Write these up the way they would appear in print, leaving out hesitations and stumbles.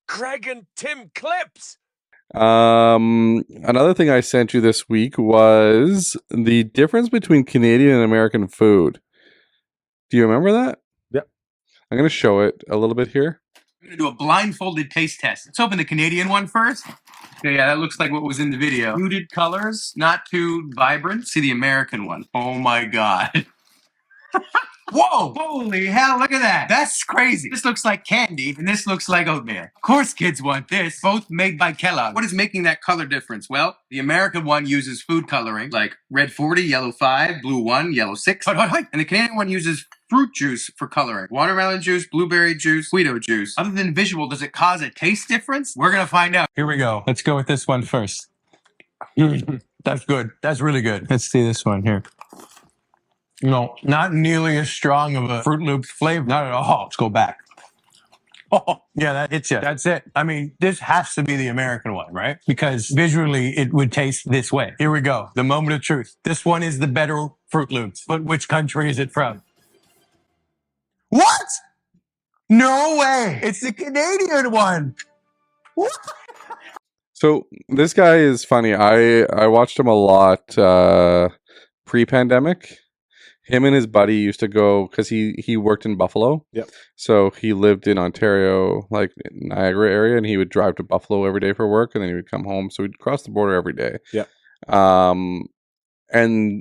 Greg and Tim clips. Another thing I sent you this week was the difference between Canadian and American food. Do you remember that? Yep. I'm going to show it a little bit here. We're going to do a blindfolded taste test. Let's open the Canadian one first. Okay, yeah, that looks like what was in the video. Muted colors, not too vibrant. See the American one. Oh my God. Whoa! Holy hell, look at that. That's crazy. This looks like candy, and this looks like oatmeal. Of course kids want this. Both made by Kellogg. What is making that color difference? Well, the American one uses food coloring, like red 40, yellow 5, blue 1, yellow 6. And the Canadian one uses fruit juice for coloring. Watermelon juice, blueberry juice, Guido juice. Other than visual, does it cause a taste difference? We're gonna find out. Here we go. Let's go with this one first. That's good. That's really good. Let's see this one here. No, not nearly as strong of a Fruit Loops flavor. Not at all. Let's go back. Oh, yeah, that hits you. That's it. I mean, this has to be the American one, right? Because visually, it would taste this way. Here we go. The moment of truth. This one is the better Fruit Loops. But which country is it from? What? No way. It's the Canadian one. What? So this guy is funny. I watched him a lot pre-pandemic. Him and his buddy used to go because he worked in Buffalo. Yep. So he lived in Ontario, like Niagara area, and he would drive to Buffalo every day for work, and then he would come home. So he'd cross the border every day. Yeah. And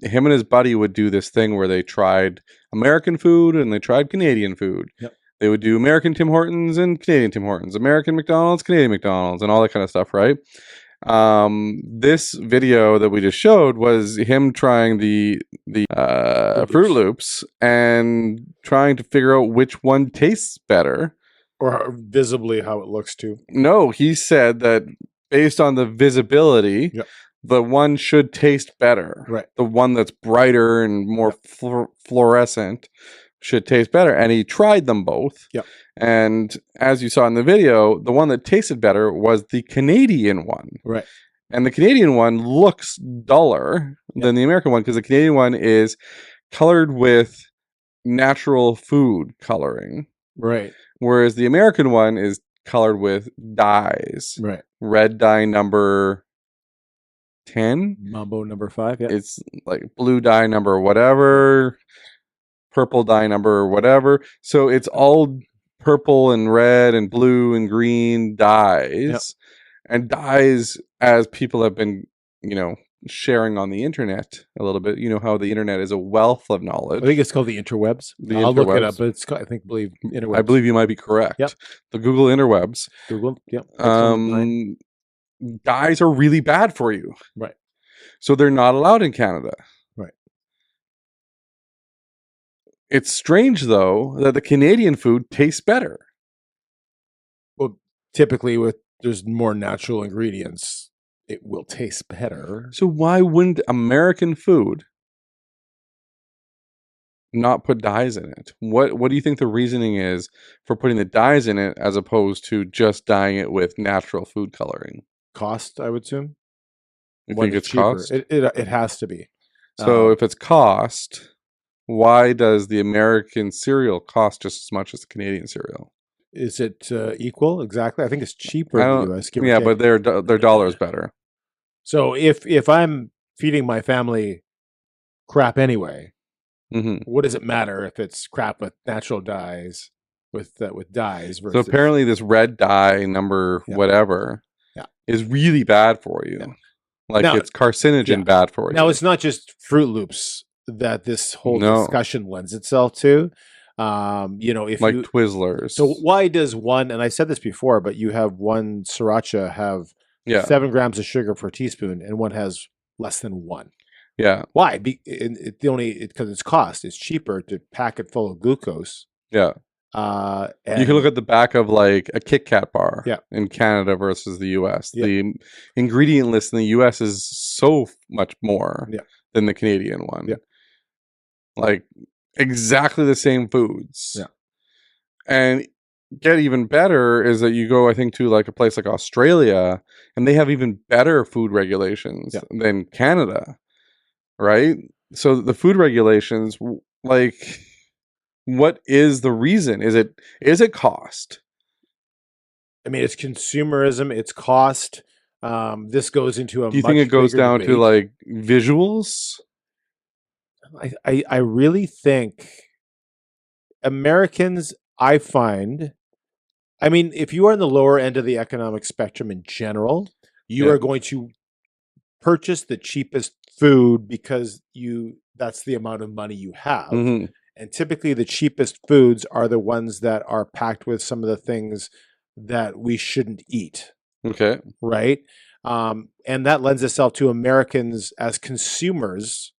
him and his buddy would do this thing where they tried American food and they tried Canadian food. Yep. They would do American Tim Hortons and Canadian Tim Hortons, American McDonald's, Canadian McDonald's, and all that kind of stuff, right? This video that we just showed was him trying the Fruit Loops and trying to figure out which one tastes better. Or visibly how it looks too. No, he said that based on the visibility, Yep. the one should taste better. Right. The one that's brighter and more fluorescent should taste better. And he tried them both. Yep. And as you saw in the video, the one that tasted better was the Canadian one. Right. And the Canadian one looks duller than the American one because the Canadian one is colored with natural food coloring. Right. Whereas the American one is colored with dyes. Right. Red dye number 10. Mambo number 5. Yeah. It's like blue dye number whatever. Purple dye number whatever. So it's all purple and red and blue and green dyes. Yep. And dyes, as people have been, sharing on the internet a little bit. You know how the internet is a wealth of knowledge. I think it's called the interwebs. I'll look it up, but it's called, believe interwebs. I believe you might be correct. Yep. The Google interwebs. Google. Yep. Dyes are really bad for you. Right. So they're not allowed in Canada. Right. It's strange, though, that the Canadian food tastes better. Well, typically there's more natural ingredients, it will taste better. So why wouldn't American food not put dyes in it? What do you think the reasoning is for putting the dyes in it as opposed to just dyeing it with natural food coloring? Cost, I would assume. You think it's cost? It has to be. So if it's cost, why does the American cereal cost just as much as the Canadian cereal? Is it equal? Exactly. I think it's cheaper in the US. Yeah, but their dollar is better. So if I'm feeding my family crap anyway, what does it matter if it's crap with natural dyes, with dyes versus? So apparently this red dye number whatever is really bad for you. Yeah. Like now, it's carcinogen bad for you. Now it's not just Fruit Loops that this whole discussion lends itself to. If like Twizzlers. So why does one, and I said this before, but you have one sriracha have 7 grams of sugar per teaspoon and one has less than 1. Yeah. Why? Because it's cost. It's cheaper to pack it full of glucose. Yeah. You can look at the back of like a Kit Kat bar in Canada versus the US. Yeah. The ingredient list in the US is so much more than the Canadian one. Yeah. Like exactly the same foods. Yeah. And get even better is that you go, I think, to like a place like Australia and they have even better food regulations than Canada. Right? So the food regulations, like, what is the reason? Is it cost? I mean, it's consumerism, it's cost. This goes into a Do you think much it goes bigger down to debate. like visuals? I really think Americans, I find, I mean, if you are in the lower end of the economic spectrum in general, you Yeah. are going to purchase the cheapest food because that's the amount of money you have. Mhm. And typically the cheapest foods are the ones that are packed with some of the things that we shouldn't eat, Okay. right? And that lends itself to Americans as consumers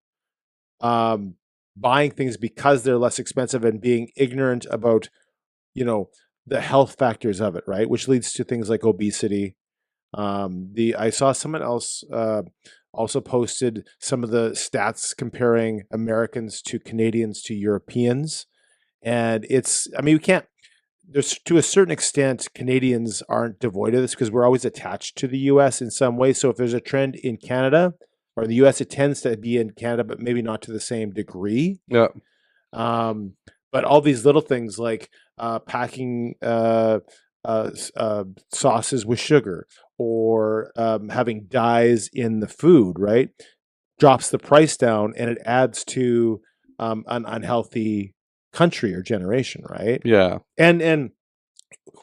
buying things because they're less expensive and being ignorant about, the health factors of it, right? Which leads to things like obesity. I saw someone else also posted some of the stats comparing Americans to Canadians to Europeans, and I mean, we can't. There's to a certain extent, Canadians aren't devoid of this because we're always attached to the U.S. in some way. So if there's a trend in Canada or the U.S., it tends to be in Canada, but maybe not to the same degree. Yeah. But all these little things like packing sauces with sugar or having dyes in the food, right, drops the price down and it adds to an unhealthy country or generation, right? Yeah. And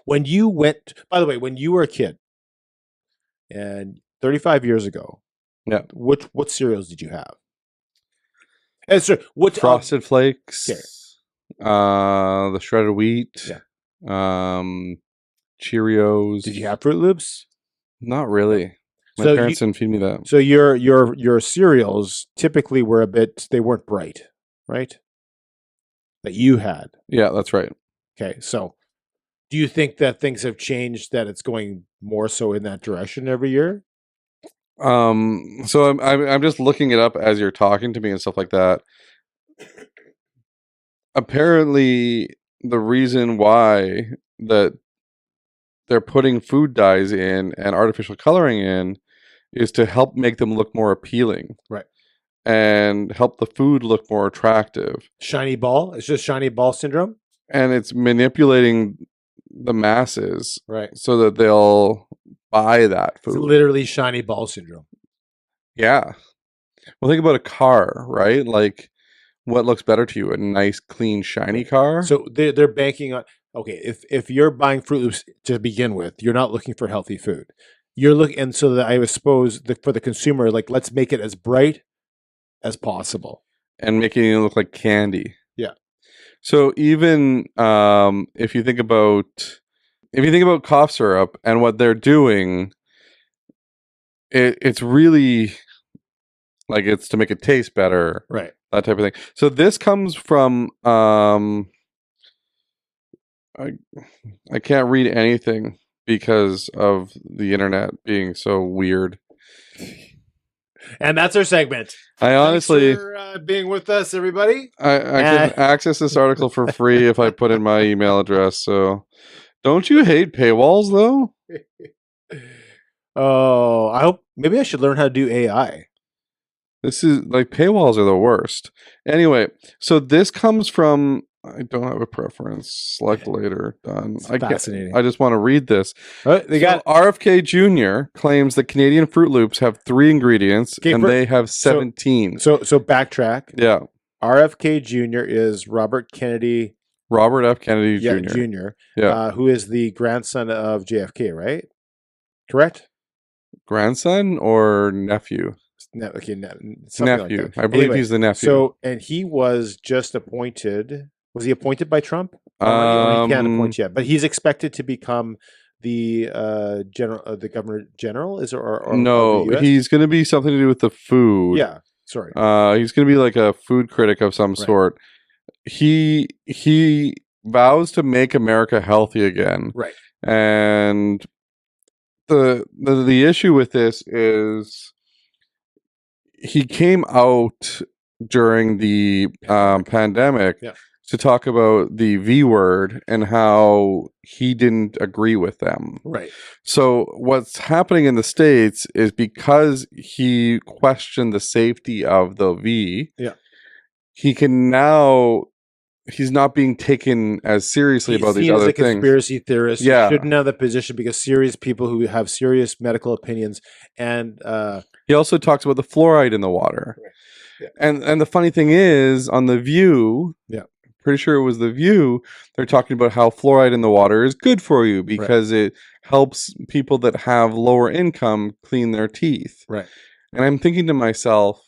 when you went, by the way, when you were a kid and 35 years ago, Yeah. what cereals did you have? And so what Frosted Flakes. okay. The shredded wheat. Yeah. Cheerios. Did you have Fruit Loops? Not really. My So parents didn't feed me that. So your cereals typically were they weren't bright, right? That you had. Yeah, that's right. Okay, so do you think that things have changed, that it's going more so in that direction every year? So I'm just looking it up as you're talking to me and stuff like that. Apparently, the reason why that they're putting food dyes in and artificial coloring in is to help make them look more appealing. Right. And help the food look more attractive. Shiny ball? It's just shiny ball syndrome? And it's manipulating the masses, right, so that they'll buy that food. food. It's literally shiny ball syndrome. Yeah. Well, think about a car, right? Like, what looks better to you? A nice, clean, shiny car? So they're banking on, okay, if you're buying Fruit Loops to begin with, you're not looking for healthy food. You're looking, and so that I suppose for the consumer, like, let's make it as bright as possible. And making it look like candy. Yeah. So even if you think about cough syrup and what they're doing, it's really like it's to make it taste better, right? That type of thing. So this comes from I can't read anything because of the internet being so weird. And that's our segment. I honestly, thanks for being with us, everybody. I can access this article for free if I put in my email address. So, don't you hate paywalls though? Oh, I hope maybe I should learn how to do AI. This is like paywalls are the worst. Anyway, so this comes from. I don't have a preference. Select later. Done. Fascinating. I just want to read this. They got RFK Jr. claims that Canadian Fruit Loops have 3 ingredients and they have 17. So backtrack. Yeah. RFK Jr. is Robert Kennedy. Robert F. Kennedy Jr. Jr. Yeah. Who is the grandson of JFK, right? Correct? Grandson or nephew? Nephew. Like I believe he's the nephew. So, and he was just appointed. Was he appointed by Trump? He can't appoint yet, but he's expected to become the the governor general. Is or no? He's going to be something to do with the food. Yeah, sorry. He's going to be like a food critic of some sort. He vows to make America healthy again. Right. And the issue with this is he came out during the pandemic. Yeah. To talk about the V word and how he didn't agree with them. Right. So what's happening in the States is because he questioned the safety of the V, yeah, he can now he's not being taken as seriously He's about these seen as other a things. conspiracy theorist. Yeah. You shouldn't have the position because serious people who have serious medical opinions and He also talks about the fluoride in the water. Right. Yeah. And the funny thing is, on The View, Yeah. pretty sure it was The View, they're talking about how fluoride in the water is good for you because it helps people that have lower income clean their teeth. Right. And I'm thinking to myself,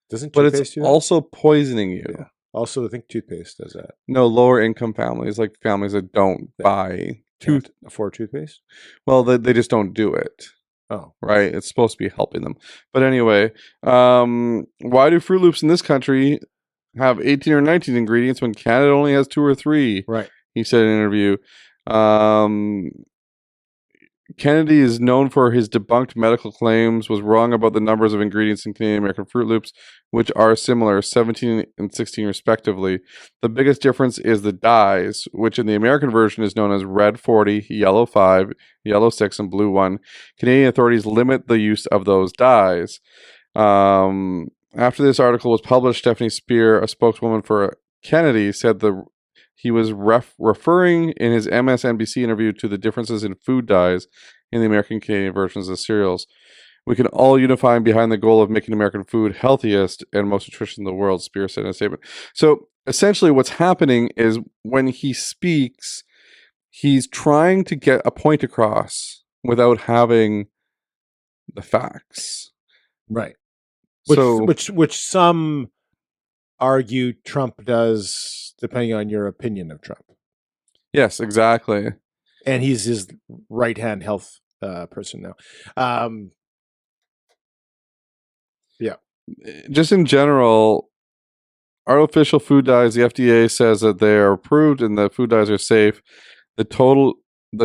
Doesn't but toothpaste it's do that? also poisoning you. Yeah. Also, I think toothpaste does that. No, lower income families, like families that don't buy Can't afford toothpaste? well, they just don't do it. Oh. Right? It's supposed to be helping them. But anyway, why do Fruit Loops in this country have 18 or 19 ingredients when Canada only has 2 or 3? Right. He said in an interview. Kennedy is known for his debunked medical claims, was wrong about the numbers of ingredients in Canadian American Fruit Loops, which are similar, 17 and 16 respectively. The biggest difference is the dyes, which in the American version is known as red 40, yellow 5, yellow 6, and blue 1. Canadian authorities limit the use of those dyes. After this article was published, Stephanie Spear, a spokeswoman for Kennedy, said he was referring in his MSNBC interview to the differences in food dyes in the American Canadian versions of cereals. We can all unify behind the goal of making American food healthiest and most nutritious in the world, Spear said in a statement. So essentially what's happening is when he speaks, he's trying to get a point across without having the facts. Right. So, Which some argue Trump does, depending on your opinion of Trump. yes, exactly. And he's his right-hand health person now. Yeah. Just in general, artificial food dyes, the FDA says that they are approved and that food dyes are safe. The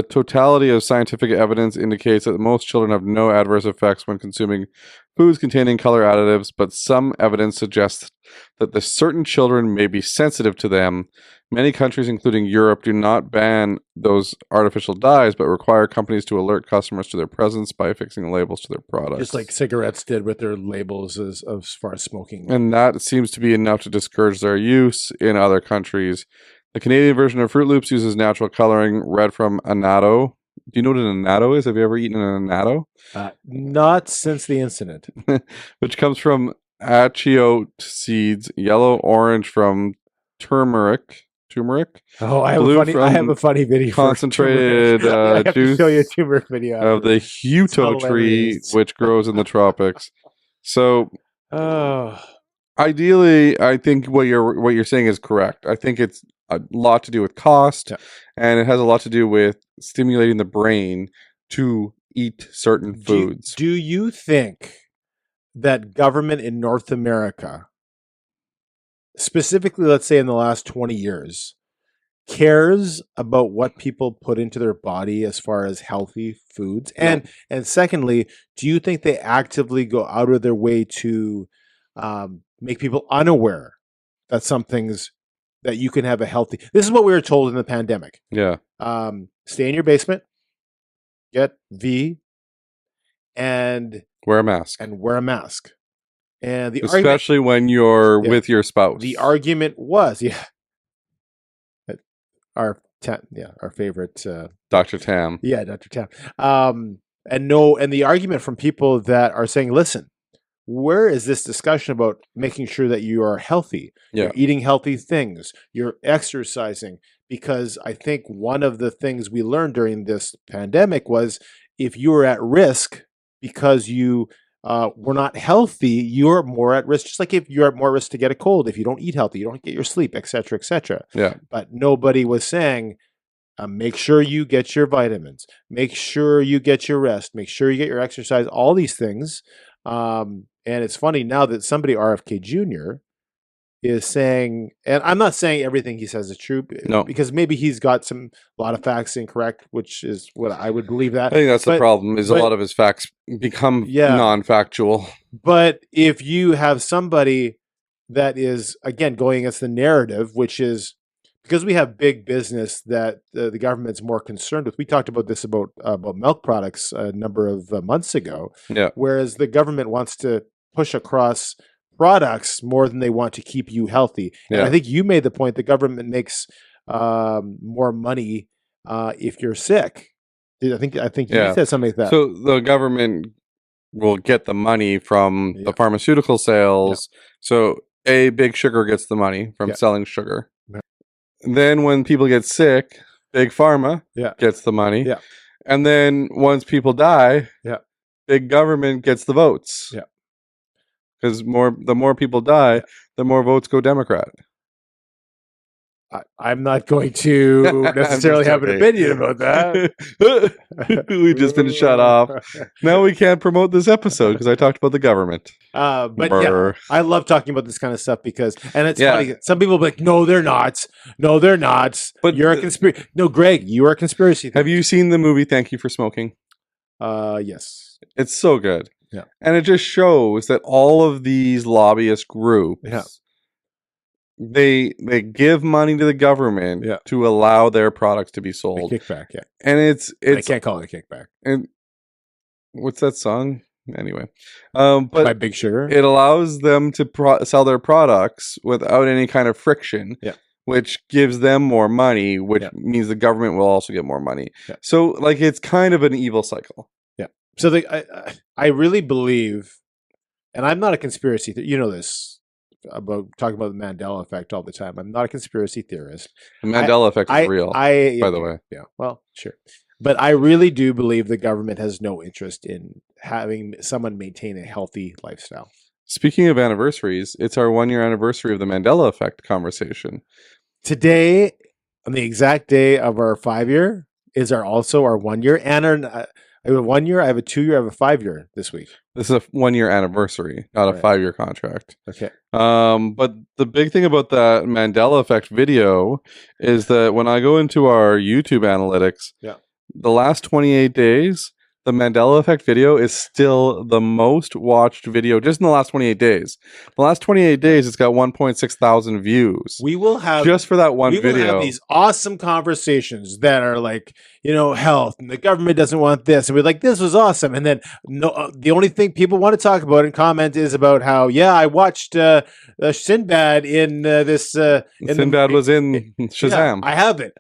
totality of scientific evidence indicates that most children have no adverse effects when consuming foods containing color additives, but some evidence suggests that certain children may be sensitive to them. Many countries, including Europe, do not ban those artificial dyes, but require companies to alert customers to their presence by affixing labels to their products. Just like cigarettes did with their labels as far as smoking. And that seems to be enough to discourage their use in other countries. The Canadian version of Fruit Loops uses natural coloring, red from annatto. Do you know what an annatto is? Have you ever eaten an annatto? Not since the incident. Which comes from achiote seeds, yellow-orange from turmeric. Oh, I have a funny video. Concentrated I have juice to show you a turmeric video of the huto tree, which grows in the tropics. So, ideally, I think what you're saying is correct. I think it's a lot to do with cost, and it has a lot to do with stimulating the brain to eat certain foods. Do you think that government in North America, specifically, let's say in the last 20 years, cares about what people put into their body as far as healthy foods? No. And secondly, do you think they actively go out of their way to make people unaware that some things that you can have a healthy... This is what we were told in the pandemic. Yeah. Stay in your basement, get V, and wear a mask. And the especially when you're with your spouse. The argument was, our favorite Dr. Tam. Yeah, Dr. Tam. And the argument from people that are saying, listen, where is this discussion about making sure that you are healthy? You're eating healthy things, you're exercising. Because I think one of the things we learned during this pandemic was if you were at risk because you were not healthy, you're more at risk. Just like if you're at more risk to get a cold, if you don't eat healthy, you don't get your sleep, et cetera, et cetera. Yeah. But nobody was saying, make sure you get your vitamins, make sure you get your rest, make sure you get your exercise, all these things. And it's funny now that somebody, RFK Jr., is saying, and I'm not saying everything he says is true, because maybe he's got a lot of facts incorrect, which is what I would believe that. I think that's the problem, is a lot of his facts become non-factual. But if you have somebody that is, again, going against the narrative, which is because we have big business that the government's more concerned with. We talked about this about milk products a number of months ago. Yeah. Whereas the government wants to push across products more than they want to keep you healthy. And Yeah. I think you made the point the government makes more money if you're sick. I think Yeah. you said something like that. So the government will get the money from the pharmaceutical sales. So Big Sugar gets the money from selling sugar. Yeah. Then when people get sick, Big Pharma gets the money. Yeah. And then once people die, Big Government gets the votes. Yeah. Because the more people die, the more votes go Democrat. I'm not going to necessarily have an opinion about that. We've just been shut off. Now we can't promote this episode because I talked about the government. But yeah, I love talking about this kind of stuff because, and it's funny. Some people be like, "No, they're not. No, they're not." But you're a conspiracy. No, Greg, you are a conspiracy. Have you seen the movie Thank You for Smoking? Yes. It's so good. Yeah, and it just shows that all of these lobbyist groups, they give money to the government to allow their products to be sold. A kickback, and it's I can't call it a kickback. And what's that song? Anyway, but by Big Sugar, it allows them to sell their products without any kind of friction. Which gives them more money, which means the government will also get more money. So, like, it's kind of an evil cycle. So I really believe, and I'm not a conspiracy theorist. You know this about talking about the Mandela effect all the time. I'm not a conspiracy theorist. The Mandela effect is real, by the way. Yeah, well, sure. But I really do believe the government has no interest in having someone maintain a healthy lifestyle. Speaking of anniversaries, it's our 1 year anniversary of the Mandela effect conversation. Today, on the exact day of our 5 year, is also our 1 year. And I have a 1 year, I have a 2 year, I have a 5 year this week. This is a 1 year anniversary, not a 5 year contract. Okay. But the big thing about that Mandela effect video is that when I go into our YouTube analytics, the last 28 days, the Mandela effect video is still the most watched video just in the last 28 days. The last 28 days, it's got 1.6 thousand views. We will have just for that one video. We will have these awesome conversations that are like, health, and the government doesn't want this, and we're like, this was awesome. And then the only thing people want to talk about and comment is about how, I watched Sinbad in this. Sinbad was in Shazam. I have it.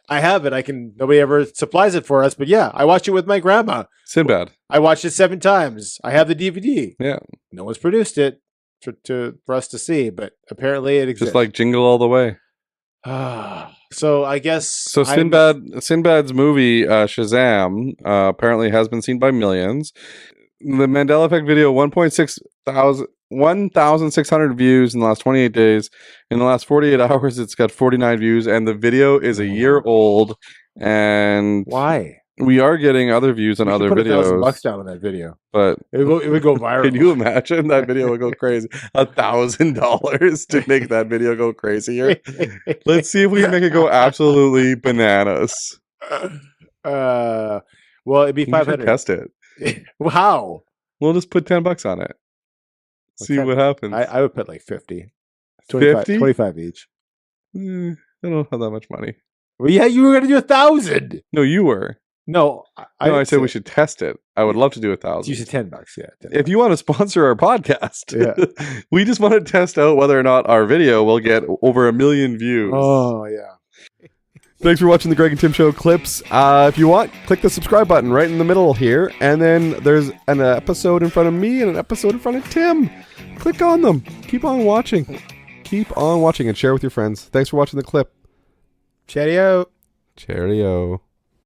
Nobody ever supplies it for us, but I watched it with my grandma. Sinbad. I watched it 7 times. I have the DVD. Yeah. No one's produced it for us to see, but apparently it exists. Just like Jingle All the Way. So I guess Sinbad's movie Shazam apparently has been seen by millions. The Mandela Effect video 1,600 views in the last 28 days. In the last 48 hours, it's got 49 views, and the video is a year old. And why? We are getting other views on other videos. $1,000 down on that video, but it would go viral. Can you imagine that video would go crazy? $1,000 to make that video go crazier. Let's see if we can make it go absolutely bananas. Well, it'd be 500. Test it. How? We'll just put $10 on it. See what happens. I would put like 50. 25 each. I don't have that much money. Well, you were going to do 1,000. No, you were. No, I said we should test it. I would love to do 1,000. You said $10, $10. If you want to sponsor our podcast, we just want to test out whether or not our video will get over 1 million views. Oh, yeah. Thanks for watching the Greg and Tim Show clips. If you want, click the subscribe button right in the middle here, and then there's an episode in front of me and an episode in front of Tim. Click on them. Keep on watching. Keep on watching and share with your friends. Thanks for watching the clip. Cheerio. Cheerio.